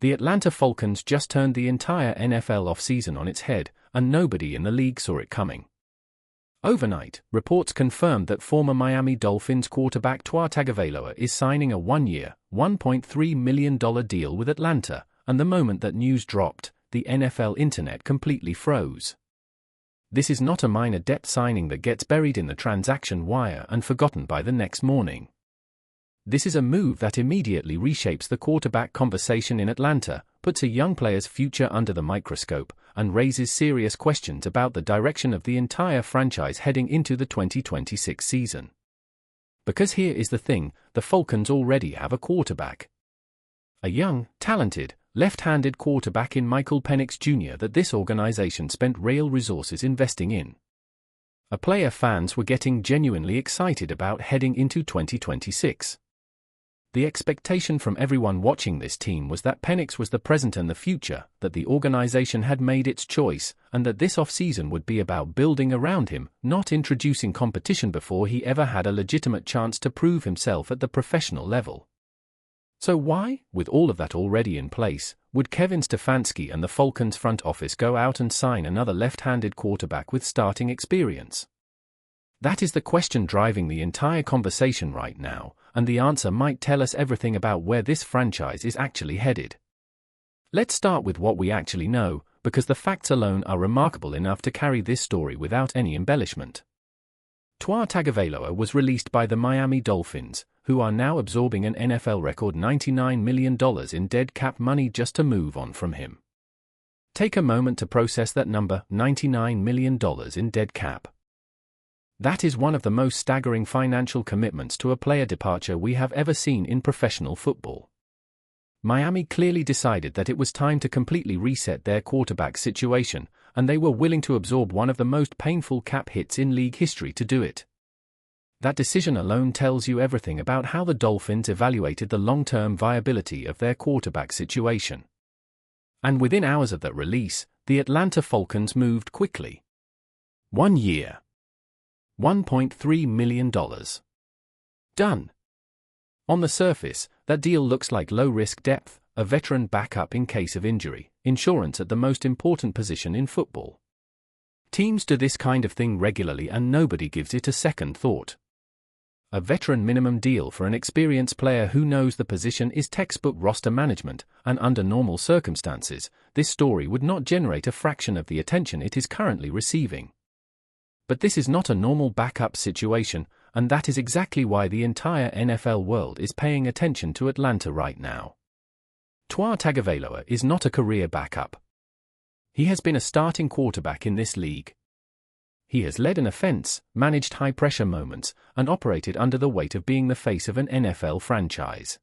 The Atlanta Falcons just turned the entire NFL offseason on its head, and nobody in the league saw it coming. Overnight, reports confirmed that former Miami Dolphins quarterback Tua Tagovailoa is signing a one-year, $1.3 million deal with Atlanta, and the moment that news dropped, the NFL internet completely froze. This is not a minor debt signing that gets buried in the transaction wire and forgotten by the next morning. This is a move that immediately reshapes the quarterback conversation in Atlanta, puts a young player's future under the microscope, and raises serious questions about the direction of the entire franchise heading into the 2026 season. Because here is the thing, the Falcons already have a quarterback. A young, talented, left-handed quarterback in Michael Penix Jr. that this organization spent real resources investing in. A player fans were getting genuinely excited about heading into 2026. The expectation from everyone watching this team was that Penix was the present and the future, that the organization had made its choice, and that this offseason would be about building around him, not introducing competition before he ever had a legitimate chance to prove himself at the professional level. So why, with all of that already in place, would Kevin Stefanski and the Falcons front office go out and sign another left-handed quarterback with starting experience? That is the question driving the entire conversation right now, and the answer might tell us everything about where this franchise is actually headed. Let's start with what we actually know, because the facts alone are remarkable enough to carry this story without any embellishment. Tua Tagovailoa was released by the Miami Dolphins, who are now absorbing an NFL record $99 million in dead cap money just to move on from him. Take a moment to process that number, $99 million in dead cap. That is one of the most staggering financial commitments to a player departure we have ever seen in professional football. Miami clearly decided that it was time to completely reset their quarterback situation, and they were willing to absorb one of the most painful cap hits in league history to do it. That decision alone tells you everything about how the Dolphins evaluated the long-term viability of their quarterback situation. And within hours of that release, the Atlanta Falcons moved quickly. 1 year. $1.3 million. Done. On the surface, that deal looks like low-risk depth, a veteran backup in case of injury, insurance at the most important position in football. Teams do this kind of thing regularly and nobody gives it a second thought. A veteran minimum deal for an experienced player who knows the position is textbook roster management, and under normal circumstances, this story would not generate a fraction of the attention it is currently receiving. But this is not a normal backup situation, and that is exactly why the entire NFL world is paying attention to Atlanta right now. Tua Tagovailoa is not a career backup. He has been a starting quarterback in this league. He has led an offense, managed high-pressure moments, and operated under the weight of being the face of an NFL franchise.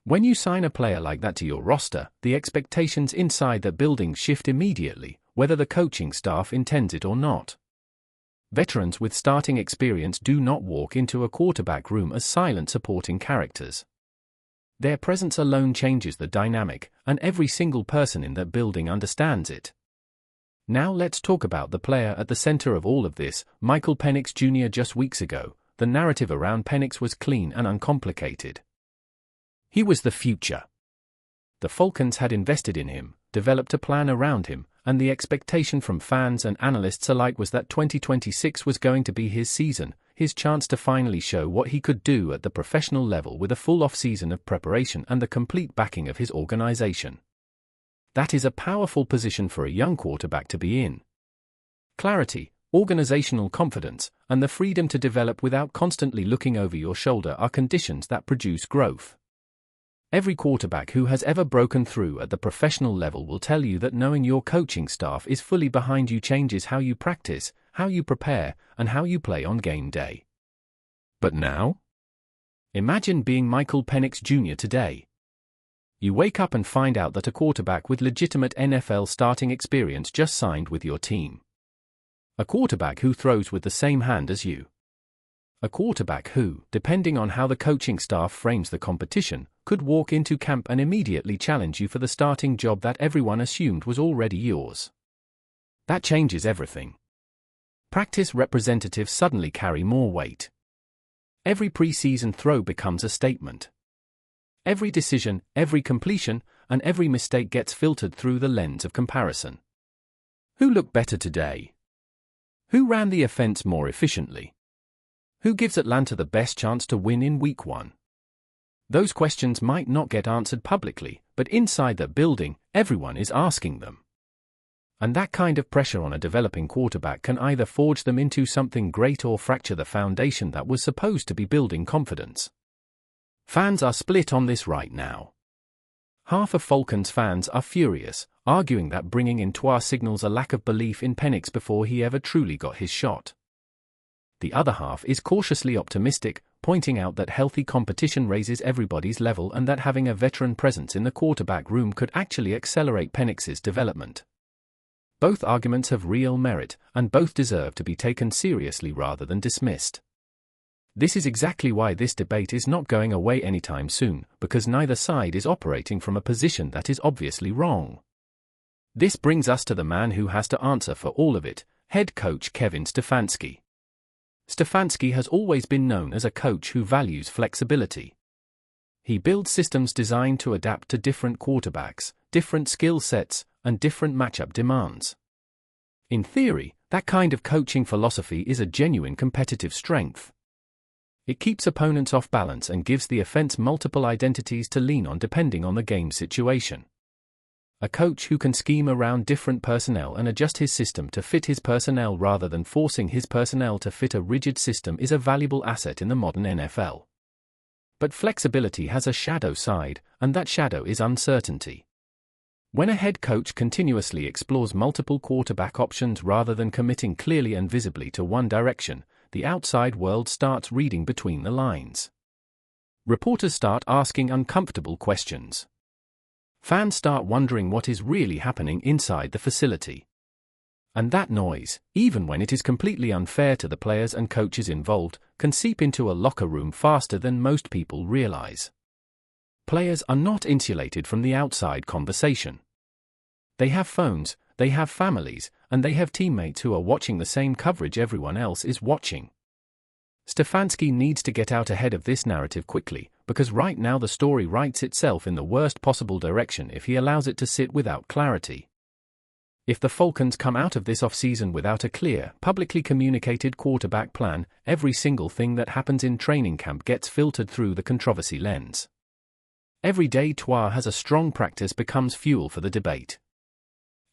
When you sign a player like that to your roster, the expectations inside the building shift immediately, whether the coaching staff intends it or not. Veterans with starting experience do not walk into a quarterback room as silent supporting characters. Their presence alone changes the dynamic, and every single person in that building understands it. Now let's talk about the player at the center of all of this, Michael Penix Jr. Just weeks ago, the narrative around Penix was clean and uncomplicated. He was the future. The Falcons had invested in him, developed a plan around him, and the expectation from fans and analysts alike was that 2026 was going to be his season, his chance to finally show what he could do at the professional level with a full off-season of preparation and the complete backing of his organization. That is a powerful position for a young quarterback to be in. Clarity, organizational confidence, and the freedom to develop without constantly looking over your shoulder are conditions that produce growth. Every quarterback who has ever broken through at the professional level will tell you that knowing your coaching staff is fully behind you changes how you practice, how you prepare, and how you play on game day. But now? Imagine being Michael Penix Jr. today. You wake up and find out that a quarterback with legitimate NFL starting experience just signed with your team. A quarterback who throws with the same hand as you. A quarterback who, depending on how the coaching staff frames the competition, could walk into camp and immediately challenge you for the starting job that everyone assumed was already yours. That changes everything. Practice representatives suddenly carry more weight. Every preseason throw becomes a statement. Every decision, every completion, and every mistake gets filtered through the lens of comparison. Who looked better today? Who ran the offense more efficiently? Who gives Atlanta the best chance to win in Week 1? Those questions might not get answered publicly, but inside the building, everyone is asking them. And that kind of pressure on a developing quarterback can either forge them into something great or fracture the foundation that was supposed to be building confidence. Fans are split on this right now. Half of Falcons fans are furious, arguing that bringing in Tua signals a lack of belief in Penix before he ever truly got his shot. The other half is cautiously optimistic, pointing out that healthy competition raises everybody's level and that having a veteran presence in the quarterback room could actually accelerate Penix's development. Both arguments have real merit, and both deserve to be taken seriously rather than dismissed. This is exactly why this debate is not going away anytime soon, because neither side is operating from a position that is obviously wrong. This brings us to the man who has to answer for all of it, head coach Kevin Stefanski. Stefanski has always been known as a coach who values flexibility. He builds systems designed to adapt to different quarterbacks, different skill sets, and different matchup demands. In theory, that kind of coaching philosophy is a genuine competitive strength. It keeps opponents off balance and gives the offense multiple identities to lean on depending on the game situation. A coach who can scheme around different personnel and adjust his system to fit his personnel rather than forcing his personnel to fit a rigid system is a valuable asset in the modern NFL. But flexibility has a shadow side, and that shadow is uncertainty. When a head coach continuously explores multiple quarterback options rather than committing clearly and visibly to one direction, the outside world starts reading between the lines. Reporters start asking uncomfortable questions. Fans start wondering what is really happening inside the facility. And that noise, even when it is completely unfair to the players and coaches involved, can seep into a locker room faster than most people realize. Players are not insulated from the outside conversation. They have phones, they have families, and they have teammates who are watching the same coverage everyone else is watching. Stefanski needs to get out ahead of this narrative quickly, because right now the story writes itself in the worst possible direction if he allows it to sit without clarity. If the Falcons come out of this offseason without a clear, publicly communicated quarterback plan, every single thing that happens in training camp gets filtered through the controversy lens. Every day Tua has a strong practice becomes fuel for the debate.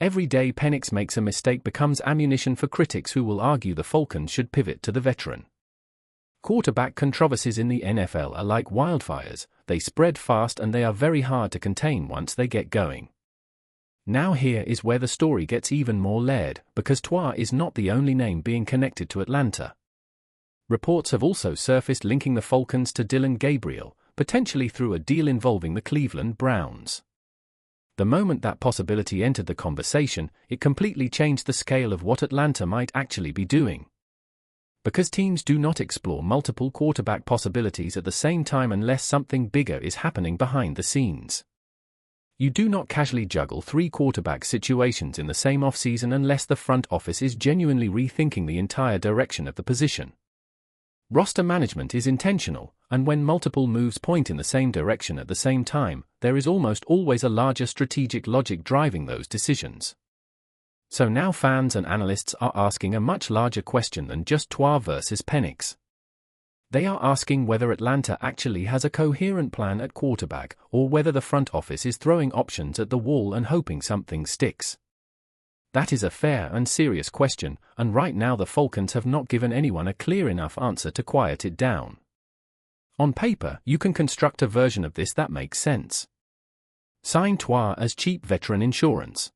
Every day Penix makes a mistake becomes ammunition for critics who will argue the Falcons should pivot to the veteran. Quarterback controversies in the NFL are like wildfires, they spread fast and they are very hard to contain once they get going. Now here is where the story gets even more layered, because Tua is not the only name being connected to Atlanta. Reports have also surfaced linking the Falcons to Dillon Gabriel, potentially through a deal involving the Cleveland Browns. The moment that possibility entered the conversation, it completely changed the scale of what Atlanta might actually be doing. Because teams do not explore multiple quarterback possibilities at the same time unless something bigger is happening behind the scenes. You do not casually juggle 3 quarterback situations in the same offseason unless the front office is genuinely rethinking the entire direction of the position. Roster management is intentional, and when multiple moves point in the same direction at the same time, there is almost always a larger strategic logic driving those decisions. So now fans and analysts are asking a much larger question than just Tua versus Penix. They are asking whether Atlanta actually has a coherent plan at quarterback, or whether the front office is throwing options at the wall and hoping something sticks. That is a fair and serious question, and right now the Falcons have not given anyone a clear enough answer to quiet it down. On paper, you can construct a version of this that makes sense. Sign Tua as cheap veteran insurance.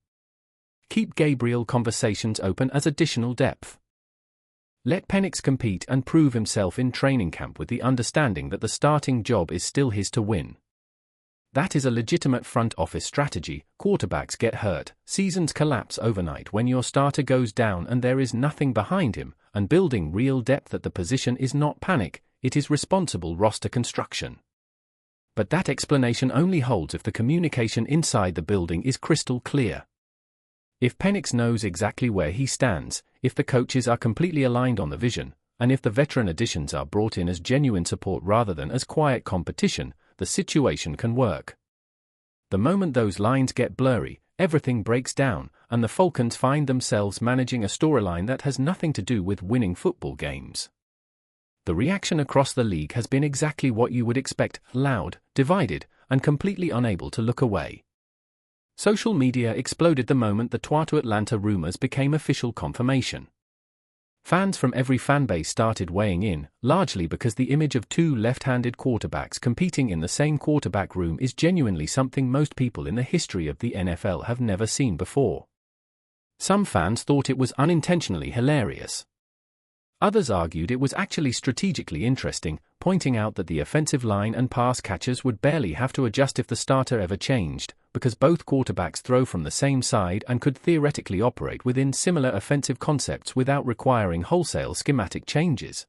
Keep Gabriel conversations open as additional depth. Let Penix compete and prove himself in training camp with the understanding that the starting job is still his to win. That is a legitimate front office strategy. Quarterbacks get hurt, seasons collapse overnight when your starter goes down and there is nothing behind him, and building real depth at the position is not panic, it is responsible roster construction. But that explanation only holds if the communication inside the building is crystal clear. If Penix knows exactly where he stands, if the coaches are completely aligned on the vision, and if the veteran additions are brought in as genuine support rather than as quiet competition, the situation can work. The moment those lines get blurry, everything breaks down, and the Falcons find themselves managing a storyline that has nothing to do with winning football games. The reaction across the league has been exactly what you would expect: loud, divided, and completely unable to look away. Social media exploded the moment the Tua to Atlanta rumors became official confirmation. Fans from every fanbase started weighing in, largely because the image of two left-handed quarterbacks competing in the same quarterback room is genuinely something most people in the history of the NFL have never seen before. Some fans thought it was unintentionally hilarious. Others argued it was actually strategically interesting, pointing out that the offensive line and pass catchers would barely have to adjust if the starter ever changed, because both quarterbacks throw from the same side and could theoretically operate within similar offensive concepts without requiring wholesale schematic changes.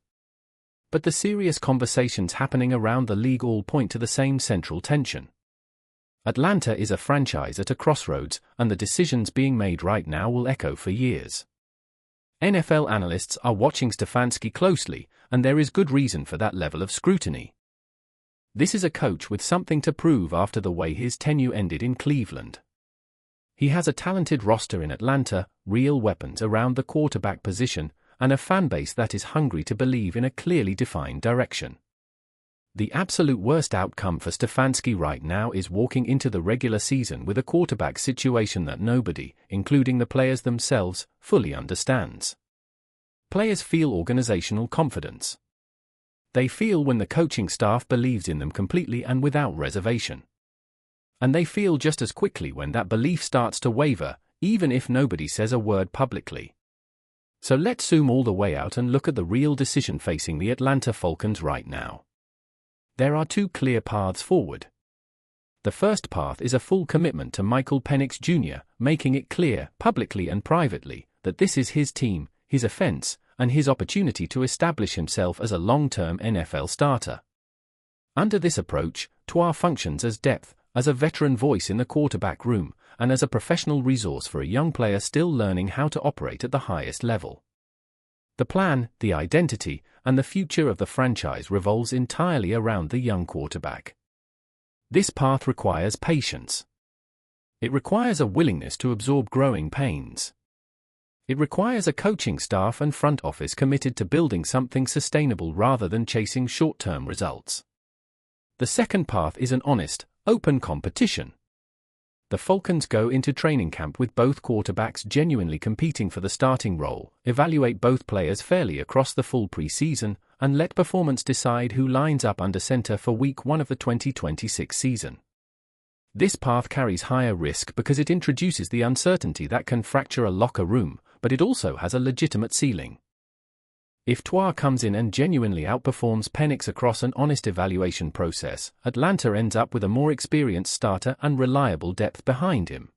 But the serious conversations happening around the league all point to the same central tension. Atlanta is a franchise at a crossroads, and the decisions being made right now will echo for years. NFL analysts are watching Stefanski closely, and there is good reason for that level of scrutiny. This is a coach with something to prove after the way his tenure ended in Cleveland. He has a talented roster in Atlanta, real weapons around the quarterback position, and a fanbase that is hungry to believe in a clearly defined direction. The absolute worst outcome for Stefanski right now is walking into the regular season with a quarterback situation that nobody, including the players themselves, fully understands. Players feel organizational confidence. They feel when the coaching staff believes in them completely and without reservation. And they feel just as quickly when that belief starts to waver, even if nobody says a word publicly. So let's zoom all the way out and look at the real decision facing the Atlanta Falcons right now. There are two clear paths forward. The first path is a full commitment to Michael Penix Jr., making it clear, publicly and privately, that this is his team, his offense, and his opportunity to establish himself as a long-term NFL starter. Under this approach, Tua functions as depth, as a veteran voice in the quarterback room, and as a professional resource for a young player still learning how to operate at the highest level. The plan, the identity, and the future of the franchise revolves entirely around the young quarterback. This path requires patience. It requires a willingness to absorb growing pains. It requires a coaching staff and front office committed to building something sustainable rather than chasing short-term results. The second path is an honest, open competition. The Falcons go into training camp with both quarterbacks genuinely competing for the starting role, evaluate both players fairly across the full preseason, and let performance decide who lines up under center for Week 1 of the 2026 season. This path carries higher risk because it introduces the uncertainty that can fracture a locker room, but it also has a legitimate ceiling. If Tua comes in and genuinely outperforms Penix across an honest evaluation process, Atlanta ends up with a more experienced starter and reliable depth behind him.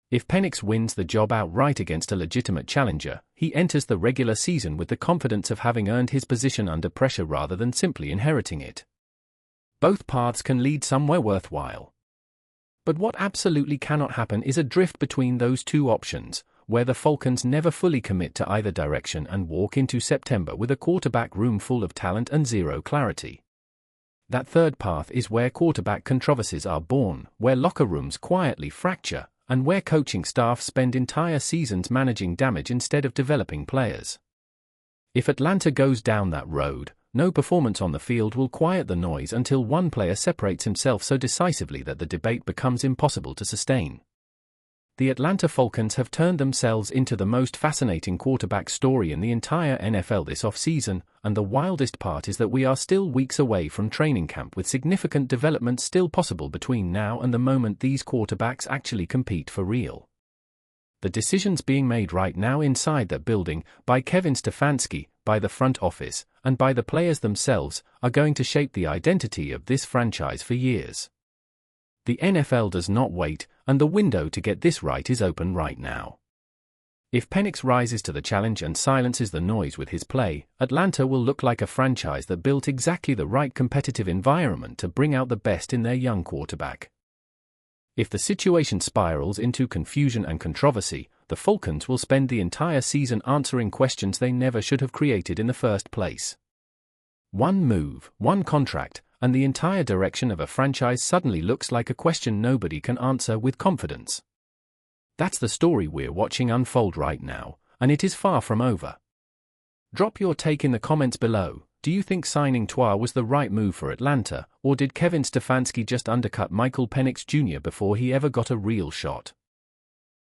If Penix wins the job outright against a legitimate challenger, he enters the regular season with the confidence of having earned his position under pressure rather than simply inheriting it. Both paths can lead somewhere worthwhile. But what absolutely cannot happen is a drift between those two options, where the Falcons never fully commit to either direction and walk into September with a quarterback room full of talent and zero clarity. That third path is where quarterback controversies are born, where locker rooms quietly fracture, and where coaching staff spend entire seasons managing damage instead of developing players. If Atlanta goes down that road, no performance on the field will quiet the noise until one player separates himself so decisively that the debate becomes impossible to sustain. The Atlanta Falcons have turned themselves into the most fascinating quarterback story in the entire NFL this offseason, and the wildest part is that we are still weeks away from training camp with significant development still possible between now and the moment these quarterbacks actually compete for real. The decisions being made right now inside that building, by Kevin Stefanski, by the front office, and by the players themselves, are going to shape the identity of this franchise for years. The NFL does not wait, and the window to get this right is open right now. If Penix rises to the challenge and silences the noise with his play, Atlanta will look like a franchise that built exactly the right competitive environment to bring out the best in their young quarterback. If the situation spirals into confusion and controversy, the Falcons will spend the entire season answering questions they never should have created in the first place. One move, one contract, and the entire direction of a franchise suddenly looks like a question nobody can answer with confidence. That's the story we're watching unfold right now, and it is far from over. Drop your take in the comments below. Do you think signing Tua was the right move for Atlanta, or did Kevin Stefanski just undercut Michael Penix Jr. before he ever got a real shot?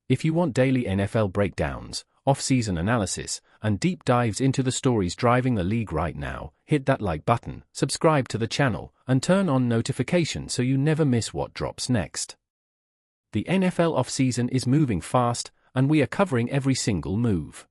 If you want daily NFL breakdowns, off-season analysis, and deep dives into the stories driving the league right now, hit that like button, subscribe to the channel, and turn on notifications so you never miss what drops next. The NFL offseason is moving fast, and we are covering every single move.